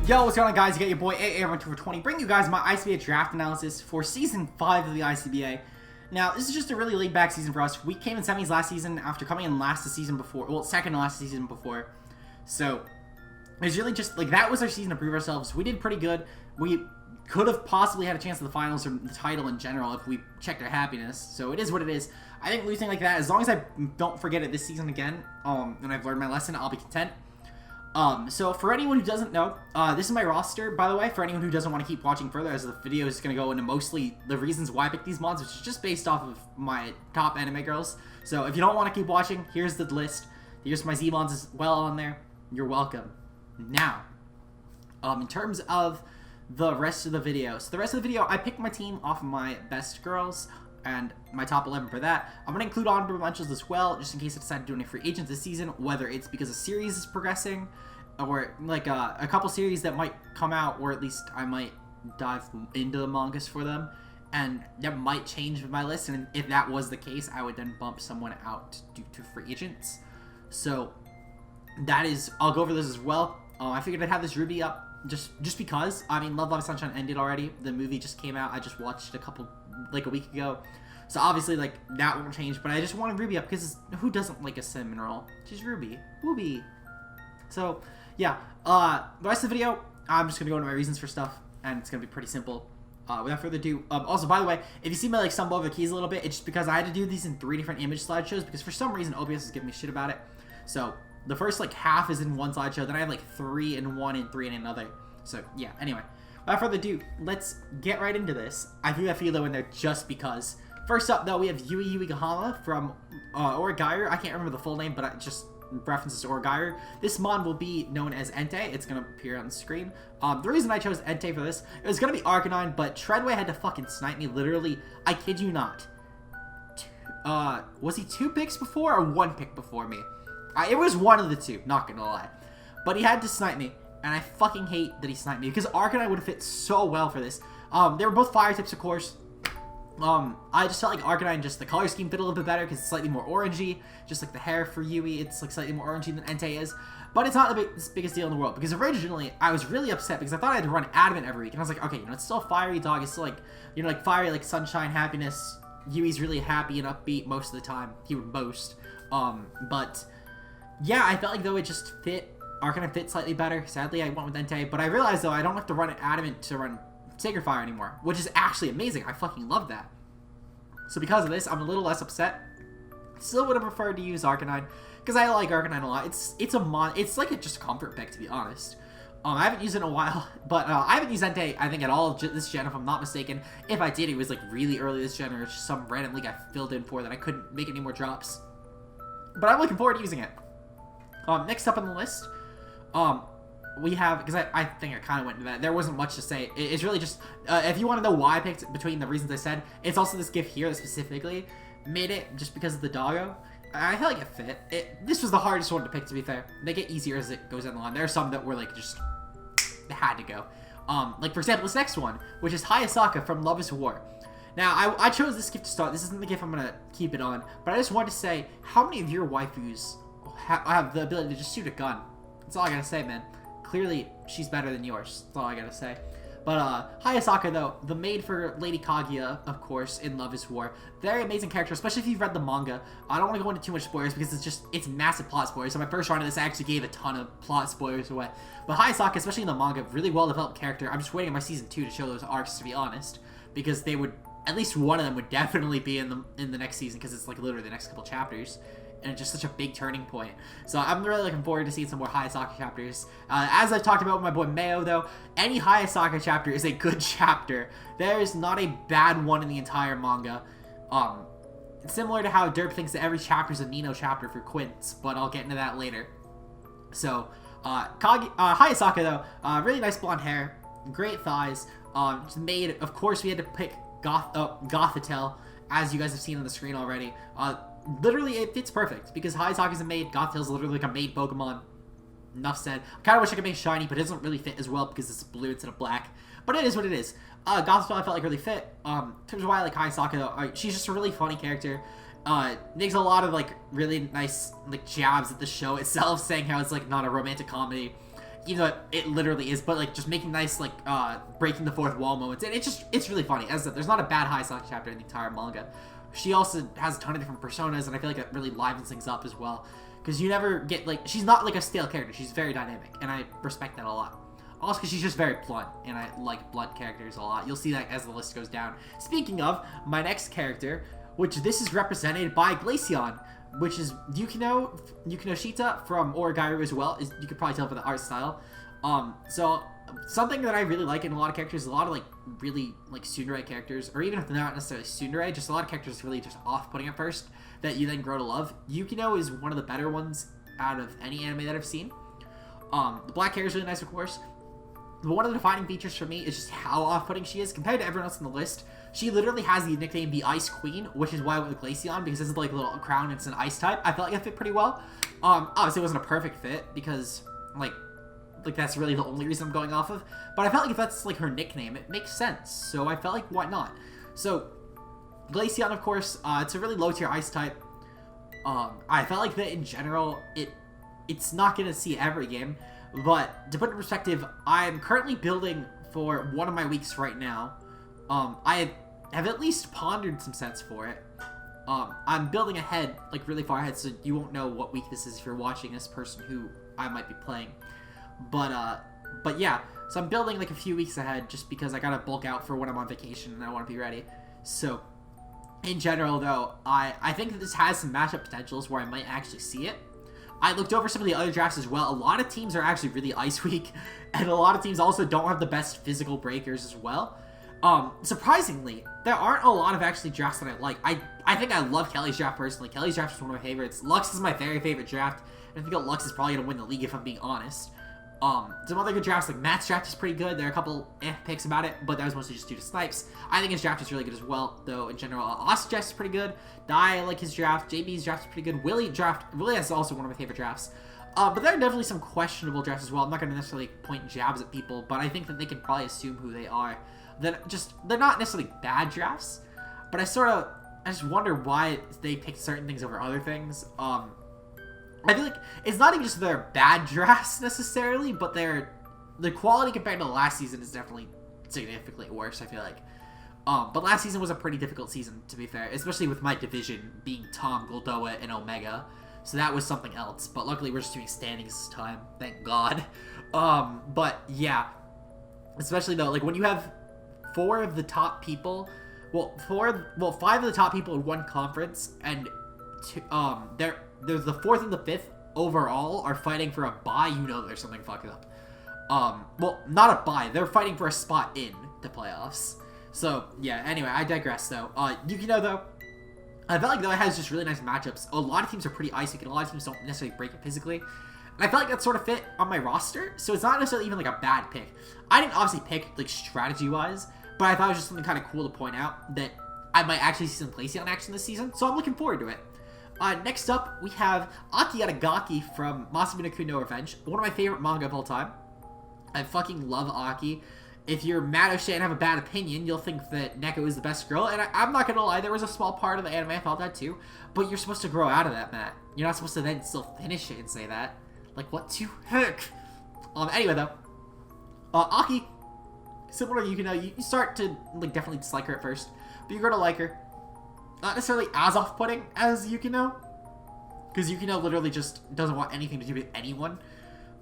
Yo, what's going on, guys? You got your boy AAron2420 bringing you guys my ICBA draft analysis for Season 5 of the ICBA. Now, this is just a really laid-back season for us. We came in semis last season after coming in last the season before. Well, second to last season before. So, it's really just, like, that was our season to prove ourselves. We did pretty good. We could have possibly had a chance at the finals or the title in general if we checked our happiness. So, it is what it is. I think losing like that, as long as I don't forget it this season again, and I've learned my lesson, I'll be content. So for anyone who doesn't know, this is my roster, by the way, for anyone who doesn't want to keep watching further, as the video is going to go into mostly the reasons why I picked these mods, which is just based off of my top anime girls. So if you don't want to keep watching, here's the list. Here's my Z-mods as well on there. You're welcome. Now, in terms of the rest of the video, so the rest of the video, I picked my team off of my best girls, and my top 11 for that. I'm going to include honorable mentions as well, just in case I decide to do any free agents this season, whether it's because a series is progressing, or like a couple series that might come out, or at least I might dive into the mangas for them, and that might change my list, and if that was the case, I would then bump someone out due to free agents. So that is, I'll go over this as well. I figured I'd have this Ruby up just because. I mean, Love, Sunshine ended already. The movie just came out. I just watched a week ago. So obviously, like, that won't change. But I just wanted Ruby up because who doesn't like a cinnamon roll? She's Ruby. Wooby. So, yeah. The rest of the video, I'm just going to go into my reasons for stuff. And it's going to be pretty simple. Without further ado, also, by the way, if you see me, like, stumble over the keys a little bit, it's just because I had to do these in 3 different image slideshows. Because for some reason, OBS is giving me shit about it. So the first, like, half is in one slideshow. Then I have, like, 3 in one and 3 in another. So, yeah, anyway. Without further ado, let's get right into this. I threw that Philo in there just because. First up, though, we have Yui Gahama from Origairu. I can't remember the full name, but it just references to Origairu. This mon will be known as Entei. It's going to appear on the screen. The reason I chose Entei for this, it was going to be Arcanine, but Treadway had to fucking snipe me, literally. I kid you not. Was he 2 picks before or 1 pick before me? It was one of the 2, not going to lie. But he had to snipe me. And I fucking hate that he sniped me, because Arcanine would have fit so well for this. They were both fire types, of course. I just felt like Arcanine, just the color scheme fit a little bit better, because it's slightly more orangey. Just like the hair for Yui, it's like slightly more orangey than Entei is. But it's not the biggest deal in the world, because originally, I was really upset, because I thought I had to run Adamant every week. And I was like, okay, you know, it's still a fiery dog, it's still like, you know, like fiery, like sunshine, happiness. Yui's really happy and upbeat most of the time. He would boast. But, yeah, I felt like, though, it just fit. Arcanine fit slightly better. Sadly, I went with Entei, but I realized, though, I don't have to run Adamant to run Sacred Fire anymore, which is actually amazing. I fucking love that. So because of this, I'm a little less upset. Still would have preferred to use Arcanine, because I like Arcanine a lot. It's like just a comfort pick, to be honest. I haven't used it in a while, but I haven't used Entei, I think, at all this gen, if I'm not mistaken. If I did, it was, like, really early this gen, or it's just some random league I filled in for that I couldn't make any more drops. But I'm looking forward to using it. Next up on the list, we have, because I think I kind of went into that, there wasn't much to say. It's really just, if you want to know why I picked between the reasons I said, it's also this GIF here that specifically made it just because of the doggo. I felt like it fit. This was the hardest one to pick, to be fair. They get easier as it goes down the line. There are some that were, like, just, they had to go. Like, for example, this next one, which is Hayasaka from Love is War. Now, I chose this GIF to start. This isn't the GIF I'm going to keep it on, but I just wanted to say, how many of your waifus have the ability to just shoot a gun? That's all I gotta say, man. Clearly, she's better than yours. That's all I gotta say. But, Hayasaka, though, the maid for Lady Kaguya, of course, in Love is War. Very amazing character, especially if you've read the manga. I don't want to go into too much spoilers, because it's massive plot spoilers. So my first run of this, I actually gave a ton of plot spoilers away. But Hayasaka, especially in the manga, really well-developed character. I'm just waiting on my Season 2 to show those arcs, to be honest. Because they would, at least one of them would definitely be in the next season, because it's, like, literally the next couple chapters. And it's just such a big turning point. So I'm really looking forward to seeing some more Hayasaka chapters. As I've talked about with my boy Mayo, though, any Hayasaka chapter is a good chapter. There is not a bad one in the entire manga. It's similar to how Derp thinks that every chapter is a Nino chapter for Quince, but I'll get into that later. So, Hayasaka, though, really nice blonde hair, great thighs, made, of course, we had to pick Gothitelle, as you guys have seen on the screen already. Literally, it fits perfect, because Hayasaka is a maid, Gothitelle is literally like a maid Pokemon. Enough said. I kind of wish I could make shiny, but it doesn't really fit as well, because it's blue instead of black. But it is what it is. Gothitelle I felt like really fit. In terms of why I like Hayasaka, though, she's just a really funny character. Makes a lot of, like, really nice, like, jabs at the show itself, saying how it's, like, not a romantic comedy. even though it literally is, but like just making nice like breaking the fourth wall moments, and it's really funny. As I said, there's not a bad Hayasaki chapter in the entire manga. She also has a ton of different personas, and I feel like it really livens things up as well, because you never get like, she's not like a stale character, she's very dynamic, and I respect that a lot. Also because she's just very blunt, and I like blunt characters a lot. You'll see that as the list goes down. Speaking of, my next character, which this is represented by Glaceon, which is Yukino Shita from Origairu as well. You could probably tell by the art style. So something that I really like in a lot of characters is a lot of like really like tsundere characters, or even if they're not necessarily tsundere, just a lot of characters really just off-putting at first that you then grow to love. Yukino is one of the better ones out of any anime that I've seen. The black hair is really nice, of course. But one of the defining features for me is just how off-putting she is compared to everyone else on the list. She literally has the nickname the Ice Queen, which is why I went with Glaceon, because this is like a little crown, it's an ice type. I felt like it fit pretty well. Obviously it wasn't a perfect fit, because like that's really the only reason I'm going off of. But I felt like if that's like her nickname, it makes sense. So I felt like, why not? So Glaceon, of course, it's a really low tier ice type. I felt like that in general, it's not gonna see every game. But to put it in perspective, I'm currently building for one of my weeks right now. I have at least pondered some sets for it. I'm building ahead, like really far ahead, so you won't know what week this is if you're watching this person who I might be playing. But yeah, so I'm building like a few weeks ahead just because I gotta bulk out for when I'm on vacation and I want to be ready. So in general though, I think that this has some matchup potentials where I might actually see it. I looked over some of the other drafts as well. A lot of teams are actually really ice weak, and a lot of teams also don't have the best physical breakers as well. Surprisingly, there aren't a lot of actually drafts that I like. I think I love Kelly's draft personally. Kelly's draft is one of my favorites. Lux is my very favorite draft, and I think that Lux is probably going to win the league if I'm being honest. Some other good drafts, like Matt's draft is pretty good. There are a couple picks about it, but that was mostly just due to snipes. I think his draft is really good as well, though in general. Austin's draft is pretty good. Dai, I like his draft. JB's draft is pretty good. Willie is also one of my favorite drafts. But there are definitely some questionable drafts as well. I'm not going to necessarily point jabs at people, but I think that they can probably assume who they are. They're not necessarily bad drafts, but I just wonder why they picked certain things over other things. I feel like it's not even just their bad drafts necessarily, but the quality compared to last season is definitely significantly worse, I feel like. But last season was a pretty difficult season, to be fair, especially with my division being Tom, Goldoa, and Omega. So that was something else, but luckily we're just doing standings this time, thank God. But yeah, especially though, like when you have 5 of the top people in one conference, and there's the 4th and the 5th overall are fighting for a bye, you know there's something fucking up. Well, not a bye, they're fighting for a spot in the playoffs. So, yeah, anyway, I digress though. Yukino though, I felt like though it has just really nice matchups. A lot of teams are pretty icy, and a lot of teams don't necessarily break it physically. And I felt like that sort of fit on my roster, so it's not necessarily even like a bad pick. I didn't obviously pick like strategy-wise, but I thought it was just something kind of cool to point out that I might actually see some Glaceon action this season, so I'm looking forward to it. Next up, we have Aki Aragaki from Masamune no Revenge, one of my favorite manga of all time. I fucking love Aki. If you're mad at shit and have a bad opinion, you'll think that Neko is the best girl, and I'm not gonna lie, there was a small part of the anime I thought that too, but you're supposed to grow out of that, Matt. You're not supposed to then still finish it and say that. Like, what the heck? Anyway though, Aki, similar to Yukino, you start to like definitely dislike her at first, but you grow to like her. Not necessarily as off-putting as Yukino, because Yukino literally just doesn't want anything to do with anyone.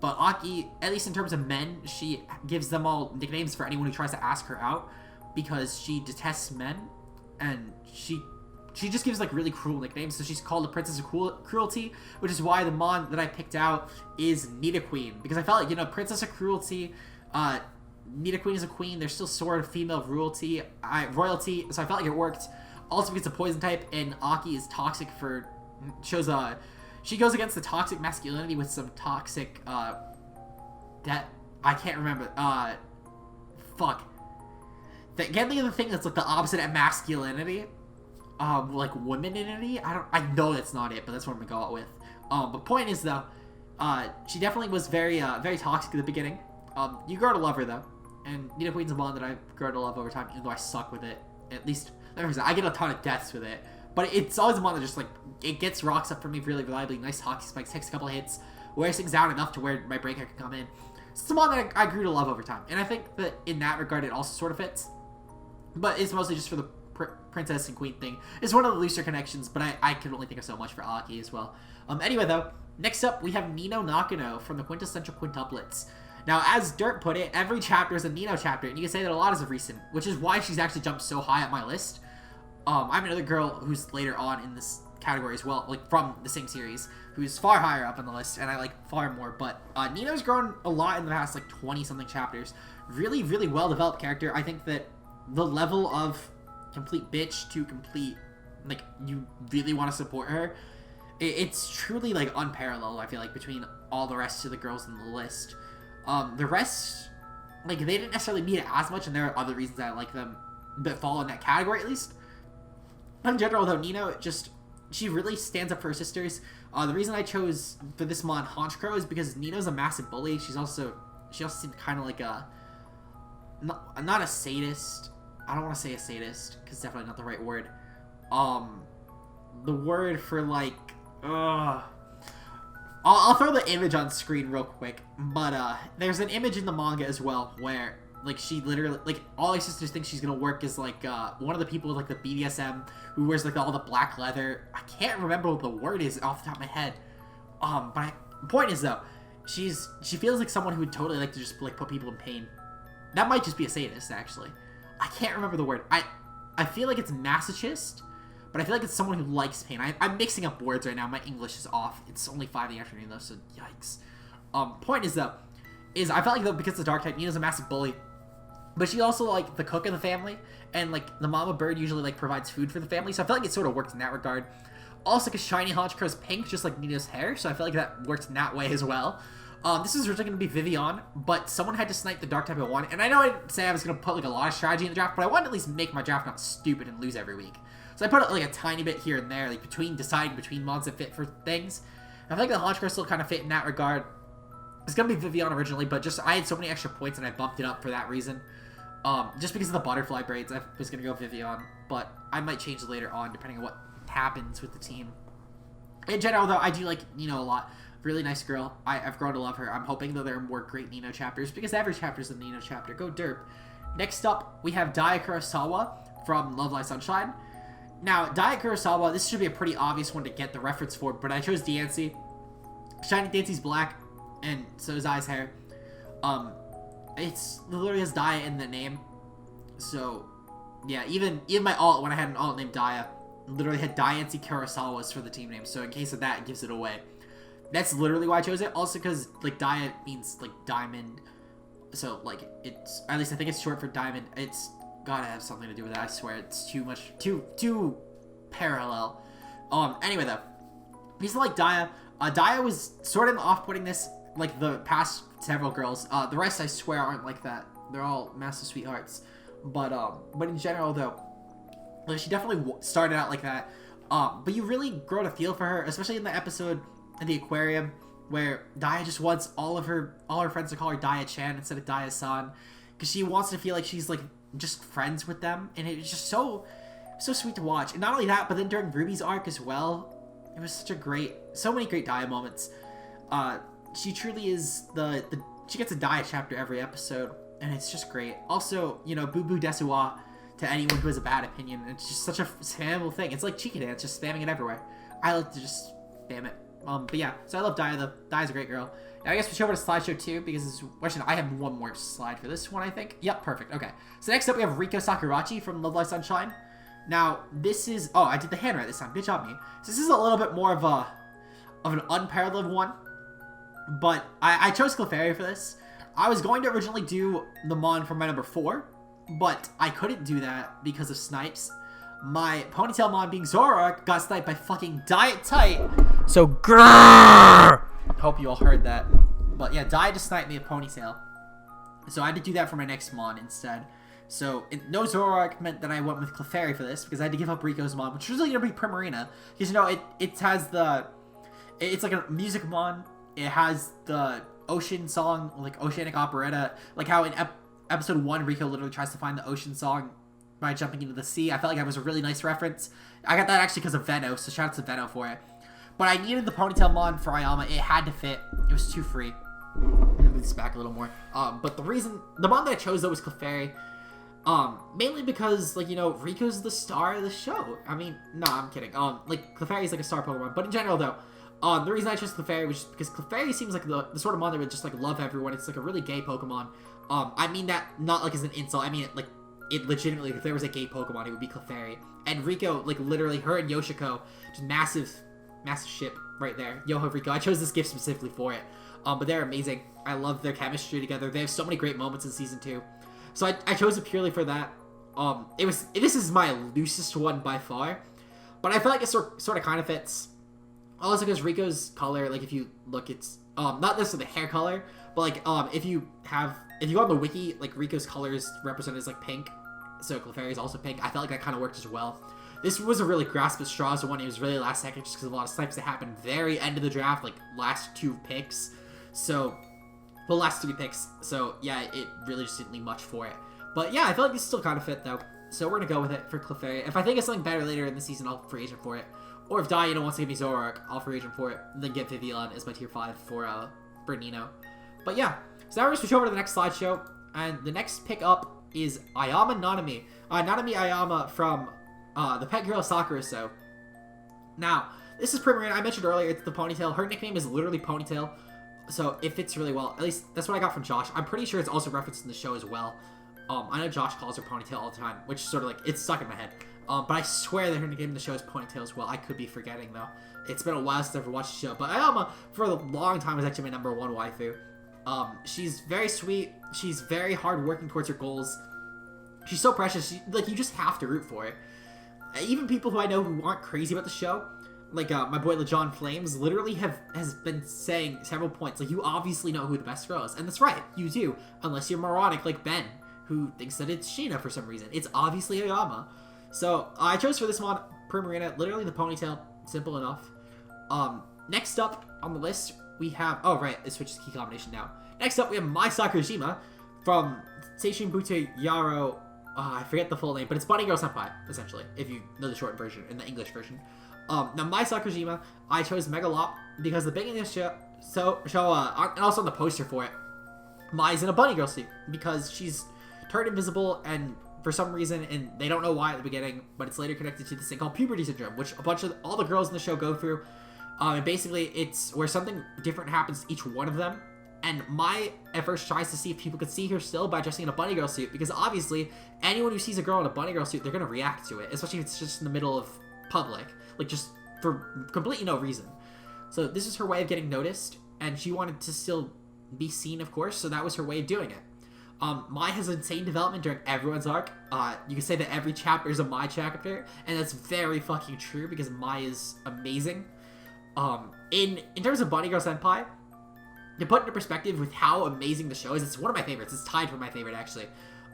But Aki, at least in terms of men, she gives them all nicknames for anyone who tries to ask her out, because she detests men, and she just gives like really cruel nicknames. So she's called the Princess of Cruelty, which is why the mon that I picked out is Nita Queen, because I felt like, you know, Princess of Cruelty, Nita Queen is a queen, there's still sort of female royalty, so I felt like it worked. Also because it's a poison type, and Aki is toxic for, she goes against the toxic masculinity with some toxic, that, I can't remember, Get me the thing that's like the opposite of masculinity, like womaninity? I know that's not it, but that's what I'm gonna go out with. But point is though, she definitely was very toxic at the beginning. You grow to love her though, and Nita Queen's a mon that I've grown to love over time, even though I suck with it. At least, I get a ton of deaths with it, but it's always a mon that just like, it gets rocks up for me really reliably, nice hockey spikes, takes a couple hits, wears things down enough to where my breaker can come in. it's a mon that I grew to love over time. And I think that in that regard, it also sort of fits. But it's mostly just for the princess and queen thing. It's one of the looser connections, but I can only think of so much for Aki as well. Anyway, though, next up, we have Nino Nakano from the Quintessential Quintuplets. Now, as Dirt put it, every chapter is a Nino chapter, and you can say that a lot is of recent, which is why she's actually jumped so high on my list. I have another girl who's later on in this category as well, like from the same series, who's far higher up on the list, and I like far more. But Nino's grown a lot in the past like 20-something chapters. Really, really well-developed character. I think that the level of complete bitch to complete, like, you really want to support her, it's truly like unparalleled, I feel like, between all the rest of the girls in the list. The rest, like, they didn't necessarily meet it as much, and there are other reasons I like them that fall in that category, at least. In general, though, Nino she really stands up for her sisters. The reason I chose for this mon Honchkrow is because Nino's a massive bully. She also seems kind of like a, not a sadist. I don't want to say a sadist, because it's definitely not the right word. The word for, like, I'll throw the image on screen real quick, but there's an image in the manga as well where, like, she literally, like, all her sisters think she's gonna work as, like, one of the people with, like, the BDSM who wears, like, all the black leather. I can't remember what the word is off the top of my head. The point is, though, she feels like someone who would totally like to just, like, put people in pain. That might just be a sadist, actually. I can't remember the word. I feel like it's masochist, but I feel like it's someone who likes pain. I'm mixing up words right now. My English is off. It's only 5 in the afternoon, though, so yikes. Point is, though, I felt like, though, because the dark type, Nina's a massive bully, but she also, like, the cook of the family, and, like, the mama bird usually, like, provides food for the family, so I feel like it sort of works in that regard. Also, because Shiny Honchkrow's pink, just like Nina's hair, so I feel like that works in that way as well. This is originally going to be Vivian, but someone had to snipe the dark type at 1, and I know I didn't say I was going to put, like, a lot of strategy in the draft, but I wanted to at least make my draft not stupid and lose every week. So I put, like, a tiny bit here and there, like, deciding between mons that fit for things. And I feel like the Honchkrow still kind of fit in that regard. It's going to be Vivian originally, but just I had so many extra points and I bumped it up for that reason. Just because of the butterfly braids, I was going to go Vivian, but I might change it later on depending on what happens with the team. In general, though, I do like Nino a lot. Really nice girl. I've grown to love her. I'm hoping that there are more great Nino chapters, because every chapter is a Nino chapter. Go Derp. Next up, we have Daya Kurosawa from Love Live Sunshine. Now, Daya Kurosawa, this should be a pretty obvious one to get the reference for, but I chose Diancie. Shiny Diancie's black, and so is Daya's hair. It's literally has Daya in the name. So, yeah, even my alt, when I had an alt named Daya, literally had Diancie Kurosawa's for the team name, so in case of that, it gives it away. That's literally why I chose it. Also because, like, Daya means, like, diamond. So, like, it's, at least I think it's short for diamond. It's gotta have something to do with it. I swear, it's too parallel. Anyway, though. He's like Daya. Daya was sort of off-putting this, like, the past several girls. The rest, I swear, aren't like that. They're all massive sweethearts. But in general, though, like, she definitely started out like that. But you really grow to feel for her, especially in the episode in the aquarium, where Daya just wants all her friends to call her Daya-chan instead of Daya-san, because she wants to feel like she's, like, just friends with them, and it was just so sweet to watch. And not only that, but then during Ruby's arc as well, it was so many great Daya moments. She truly is she gets a Daya chapter every episode, and it's just great. Also, you know, Boo Boo Desuwa to anyone who has a bad opinion, it's just such a spammable thing. It's like Chica Dance, just spamming it everywhere. I like to just spam it. But yeah, so I love Daya, though. Daya's a great girl. Now I guess we show over to slideshow 2, because actually I have one more slide for this one, I think. Yep, perfect. Okay. So next up we have Riko Sakurachi from Love Live Sunshine. Now, this is, oh, I did the handwrite this time. Good job, me. So this is a little bit more of an unparalleled one. But I chose Clefairy for this. I was going to originally do the mon for my number 4, but I couldn't do that because of snipes. My ponytail mon being Zoroark got sniped by fucking Diet Tight. So grrrr! Hope you all heard that. But yeah, Diet just sniped me a ponytail. So I had to do that for my next mon instead. So no Zoroark meant that I went with Clefairy for this, because I had to give up Rico's mon, which was really gonna be Primarina. Because, you know, it has it's like a music mon. It has the ocean song, like oceanic operetta, like how in episode 1 Rico literally tries to find the ocean song by jumping into the sea. I felt like that was a really nice reference. I got that actually because of Venno, so shout out to Venno for it. But I needed the ponytail mon for Ayama. It had to fit. It was too free. And then with this back a little more. But the mom that I chose though was Clefairy. Mainly because, like, you know, Rico's the star of the show. I mean, no, I'm kidding. Like, Clefairy's like a star Pokemon. But in general, though, the reason I chose Clefairy was just because Clefairy seems like the sort of mon that would just, like, love everyone. It's, like, a really gay Pokemon. I mean that not, like, as an insult. I mean it, like, it legitimately, if there was a gay Pokemon, it would be Clefairy. And Rico, like, literally, her and Yoshiko, just massive ship right there. Yo-ho, Rico. I chose this gift specifically for it. But they're amazing. I love their chemistry together. They have so many great moments in Season 2. So I chose it purely for that. This is my loosest one by far, but I feel like it sort of kind of fits. Also because Rico's color, like if you look, it's not necessarily the hair color, but like if you go on the wiki, like Rico's color is represented as like pink, so Clefairy is also pink. I felt like that kind of worked as well. This was a really grasp at straws one. It was really last second just because of a lot of snipes that happened very end of the draft, like last 2 picks. So. The last 3 picks, so yeah, it really just didn't leave much for it. But yeah, I feel like this still kind of fit though, so we're gonna go with it for Clefairy. If I think of something better later in the season, I'll free agent for it. Or if Diana wants to give me Zoroark, I'll free agent for it, and then get Vivillon as my tier 5 for Bernino. But yeah, so now we're gonna switch over to the next slideshow, and the next pick up is Ayama Nanami. Nanami Ayama from the Pet Girl Sakura So. Now, this is Primarina. I mentioned earlier, it's the ponytail. Her nickname is literally Ponytail. So it fits really well. At least that's what I got from Josh. I'm pretty sure it's also referenced in the show as well. I know Josh calls her Ponytail all the time, which is sort of like, it's stuck in my head. But I swear that her nickname in the show is Ponytail as well. I could be forgetting though. It's been a while since I've ever watched the show. But Ayama, for a long time, was actually my #1 waifu. She's very sweet. She's very hard working towards her goals. She's so precious. Like, you just have to root for her. Even people who I know who aren't crazy about the show, like my boy LeJohn Flames, literally has been saying several points, like, you obviously know who the best girl is. And that's right, you do. Unless you're moronic like Ben, who thinks that it's Sheena for some reason. It's obviously Ayama. So I chose for this one, Primarina, literally the ponytail, simple enough. Next up on the list, we have, oh right, it switches key combination now. Next up, we have Mai Sakurajima from Seishun Butte Yaro, I forget the full name, but it's Bunny Girl Senpai, essentially, if you know the short version and the English version. Now, Mai Sakurajima, I chose Megalop because the beginning of the show, and also on the poster for it, Mai's in a bunny girl suit because she's turned invisible, and for some reason, and they don't know why at the beginning, but it's later connected to this thing called puberty syndrome, which all the girls in the show go through. And basically, it's where something different happens to each one of them. And Mai at first tries to see if people could see her still by dressing in a bunny girl suit, because obviously, anyone who sees a girl in a bunny girl suit, they're gonna react to it, especially if it's just in the middle of public. Like, just for completely no reason. So this is her way of getting noticed, and she wanted to still be seen, of course, so that was her way of doing it. Mai has insane development during everyone's arc. You can say that every chapter is a Mai chapter, and that's very fucking true, because Mai is amazing. In terms of Bunny Girl Senpai, to put into perspective with how amazing the show is, it's one of my favorites. It's tied for my favorite, actually.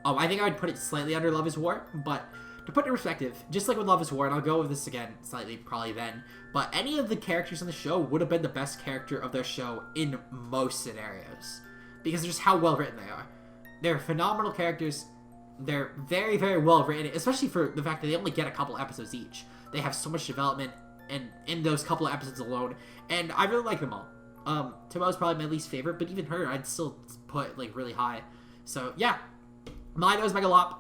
I think I would put it slightly under Love is War, but to put it in perspective, just like with Love is War, and I'll go with this again slightly probably then, but any of the characters in the show would have been the best character of their show in most scenarios, because of just how well written they are. They're phenomenal characters. They're very, very well written, especially for the fact that they only get a couple episodes each. They have so much development and in those couple of episodes alone, and I really like them all. Tomo is probably my least favorite, but even her, I'd still put, like, really high. So, yeah. Mai knows Megalop.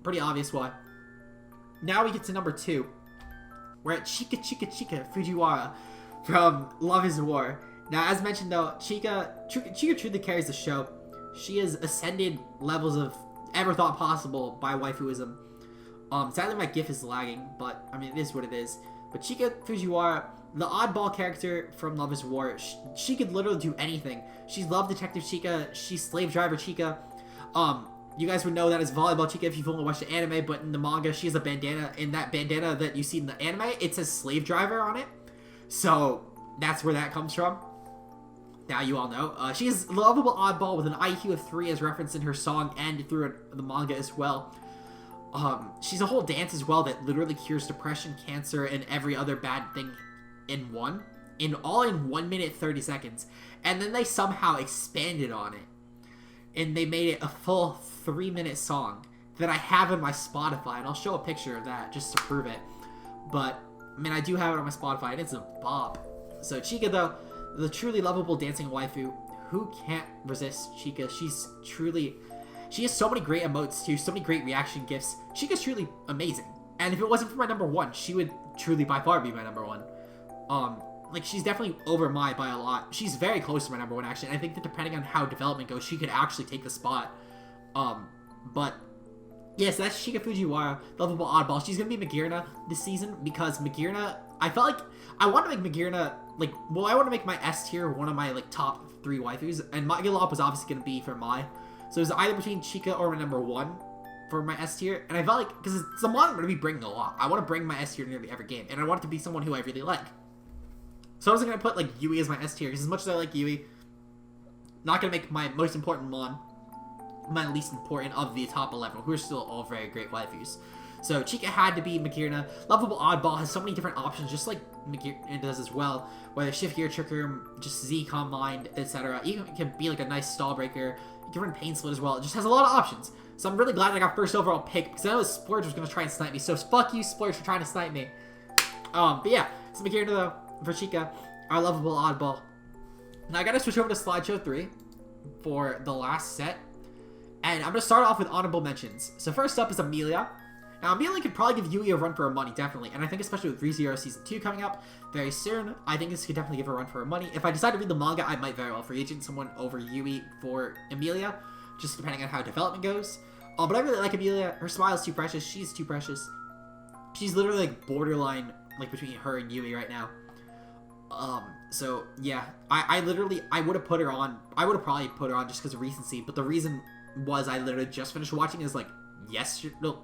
Pretty obvious why. Now we get to number 2. We're at Chika Fujiwara from Love is War. Now, as mentioned, though, Chika truly carries the show. She has ascended levels of ever thought possible by waifuism. Sadly, my GIF is lagging, but, I mean, it is what it is. But Chika Fujiwara, the oddball character from Love is War, she could literally do anything. She's Love Detective Chika, she's Slave Driver Chika. You guys would know that as Volleyball Chika if you've only watched the anime, but in the manga, she has a bandana. In that bandana that you see in the anime, it says Slave Driver on it. So, that's where that comes from. Now you all know. She is a lovable oddball with an IQ of 3 as referenced in her song and through the manga as well. She's a whole dance as well that literally cures depression, cancer, and every other bad thing in one. All in 1 minute 30 seconds. And then they somehow expanded on it. And they made it a full 3-minute song that I have in my Spotify. And I'll show a picture of that just to prove it. But, I mean, I do have it on my Spotify, and it's a bop. So Chika, though, the truly lovable dancing waifu who can't resist Chica? She has so many great emotes too, so many great reaction gifts. Chica's truly amazing. And if it wasn't for my number 1, she would truly by far be my number 1. Like, she's definitely over my by a lot. She's very close to my number 1, actually. And I think that depending on how development goes, she could actually take the spot. But yes, that's Chica Fujiwara, lovable oddball. She's gonna be Magirna this season because Magirna, I felt like I want to make Magirna like, well, I want to make my S tier one of my like top 3 waifus, and Magilop was obviously gonna be for my. So it was either between Chica or my number 1 for my S tier, and I felt like because it's the one I'm gonna be bringing a lot. I want to bring my S tier to nearly every game, and I want it to be someone who I really like. So I was gonna put like Yui as my S tier because as much as I like Yui, not gonna make my most important Mon my least important of the top 11, who are still all very great waifus. So Chica had to be Magirna. Lovable oddball has so many different options, just like Magirna does as well. Whether shift gear, trick room, just Z combined, etc. Even it can be like a nice stall breaker. You can run pain split as well. It just has a lot of options. So I'm really glad I got first overall pick because I know Splurge was gonna try and snipe me. So fuck you, Splurge, for trying to snipe me. But yeah, so Magirna though for Chica, our lovable oddball. Now I gotta switch over to slideshow 3 for the last set. And I'm going to start off with honorable mentions. So first up is Amelia. Now, Amelia could probably give Yui a run for her money, definitely. And I think especially with ReZero Season 2 coming up very soon, I think this could definitely give her a run for her money. If I decide to read the manga, I might very well free agent someone over Yui for Amelia, just depending on how development goes. But I really like Amelia. Her smile is too precious. She's too precious. She's literally like borderline like between her and Yui right now. So yeah, I would have put her on. I would have probably put her on just because of recency, but the reason was I literally just finished watching is like yesterday, no,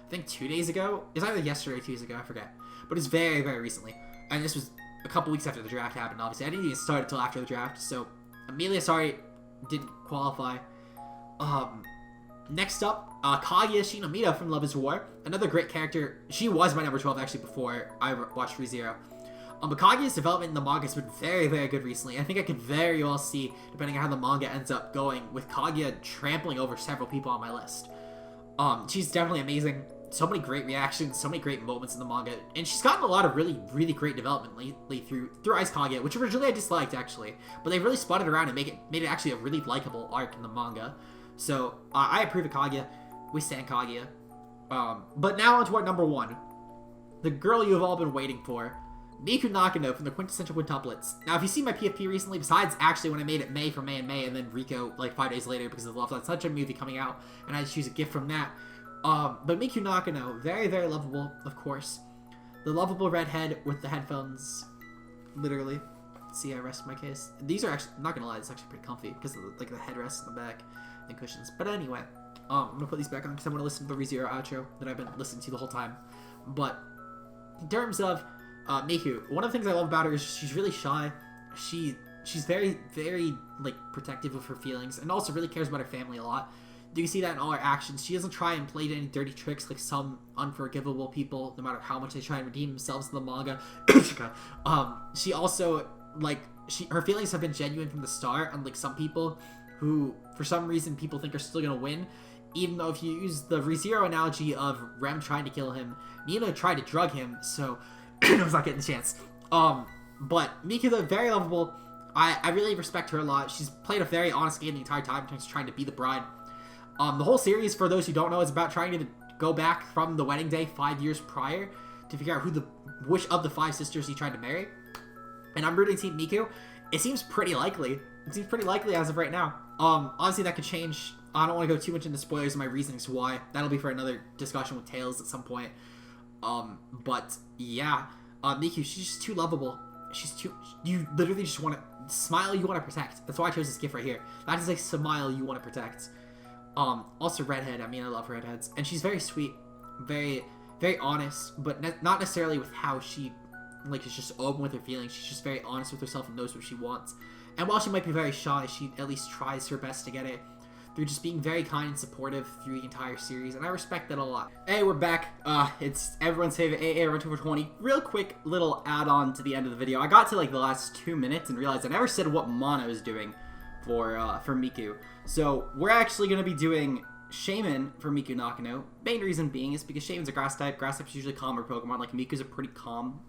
I think 2 days ago. It's either yesterday or 2 days ago, I forget. But it's very, very recently. And this was a couple weeks after the draft happened, obviously. I didn't even start until after the draft, so Amelia, sorry, didn't qualify. Next up, Kaguya Shinomita from Love is War. Another great character. She was my number 12 actually before I watched ReZero. But Kaguya's development in the manga has been very, very good recently. I think I could very well see, depending on how the manga ends up going, with Kaguya trampling over several people on my list. She's definitely amazing. So many great reactions, so many great moments in the manga, and she's gotten a lot of really, really great development lately through Ice Kaguya, which originally I disliked actually, but they really spun it around and made it actually a really likable arc in the manga. So I approve of Kaguya. We stand Kaguya. But now on to our number 1, the girl you have all been waiting for. Miku Nakano from the Quintessential Quintuplets. Now, if you see my PFP recently, besides actually when I made it May for May and May, and then Rico like 5 days later because of the Love That Sunshine movie coming out, and I had to choose a gift from that. But Miku Nakano, very, very lovable, of course. The lovable redhead with the headphones, literally. See, I rest my case. These are actually, I'm not gonna lie, it's actually pretty comfy because of the headrests in the back and cushions. But anyway, I'm gonna put these back on because I want to listen to the ReZero outro that I've been listening to the whole time. But in terms of Miku, one of the things I love about her is she's really shy. She's very, very like protective of her feelings, and also really cares about her family a lot. You can see that in all her actions. She doesn't try and play any dirty tricks like some unforgivable people, no matter how much they try and redeem themselves in the manga. She also her feelings have been genuine from the start, unlike some people who, for some reason, people think are still gonna win. Even though if you use the ReZero analogy of Rem trying to kill him, Nina tried to drug him, so I was not getting the chance. But Miku, very lovable. I really respect her a lot. She's played a very honest game the entire time, trying to be the bride. The whole series, for those who don't know, is about trying to go back from the wedding day 5 years prior to figure out which of the 5 sisters he tried to marry. And I'm rooting Team Miku. It seems pretty likely. It seems pretty likely as of right now. Honestly, that could change. I don't want to go too much into spoilers and my reasonings why. That'll be for another discussion with Tails at some point. But yeah, Miku, she's just too lovable. You literally just want to smile. You want to protect. That's why I chose this gift right here. That is a smile you want to protect. Also redhead. I mean, I love redheads, and she's very sweet, very, very honest, but not necessarily with how she is just open with her feelings. She's just very honest with herself and knows what she wants. And while she might be very shy, she at least tries her best to get it through just being very kind and supportive through the entire series, and I respect that a lot. Hey, we're back. It's everyone's favorite AAron2420. Real quick little add-on to the end of the video. I got to like the last 2 minutes and realized I never said what mon I was doing for Miku. So we're actually going to be doing Shaman for Miku Nakano. Main reason being is because Shaman's a grass type. Grass type's usually calmer Pokemon. Like Miku's a pretty calm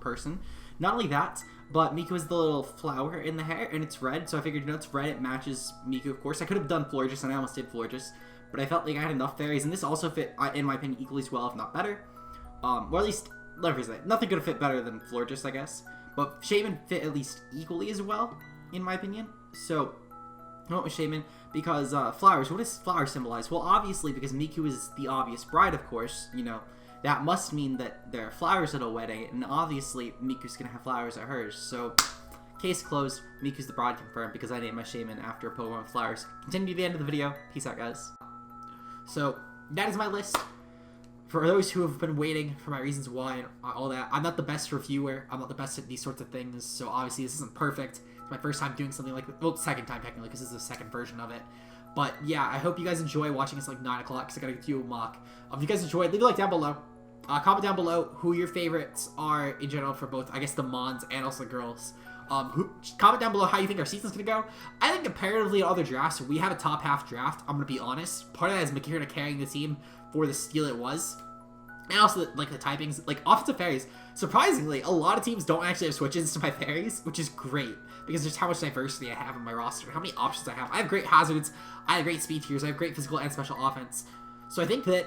person. Not only that, But Miku is the little flower in the hair, and it's red, so I figured, it's red, it matches Miku, of course. I could have done Florges, and I almost did Florges, but I felt like I had enough fairies, and this also fit, in my opinion, equally as well, if not better. Or at least, let me say, nothing could have fit better than Florges, I guess. But Shaman fit at least equally as well, in my opinion. So, I went with Shaman because flowers. What does flower symbolize? Well, obviously, because Miku is the obvious bride, of course, that must mean that there are flowers at a wedding, and obviously, Miku's gonna have flowers at hers. So, case closed, Miku's the bride confirmed because I named my Shaman after a Pokemon with flowers. Continue to the end of the video. Peace out, guys. So, that is my list. For those who have been waiting for my reasons why and all that, I'm not the best reviewer. I'm not the best at these sorts of things, so obviously this isn't perfect. It's my first time doing something like this. Well, second time technically, because this is the second version of it. But yeah, I hope you guys enjoy watching. It's like 9 o'clock, because I gotta get you a mock. If you guys enjoyed, leave a like down below. Comment down below who your favorites are in general for both, I guess, the Mons and also the girls. Comment down below how you think our season's gonna go. I think comparatively to other drafts, we have a top half draft. I'm gonna be honest. Part of that is Makira carrying the team for the steal it was. And also, like, the typings, like, offensive fairies. Surprisingly, a lot of teams don't actually have switches to my fairies, which is great, because there's how much diversity I have in my roster, how many options I have. I have great hazards, I have great speed tiers, I have great physical and special offense. So I think that,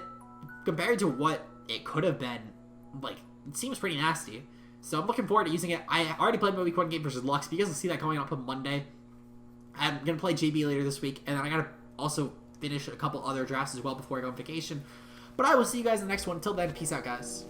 compared to what it could have been, like, it seems pretty nasty. So I'm looking forward to using it. I already played my week 1 game versus Lux, but you guys will see that coming up on Monday. I'm going to play JB later this week, and then I got to also finish a couple other drafts as well before I go on vacation. But I will see you guys in the next one. Until then, peace out, guys.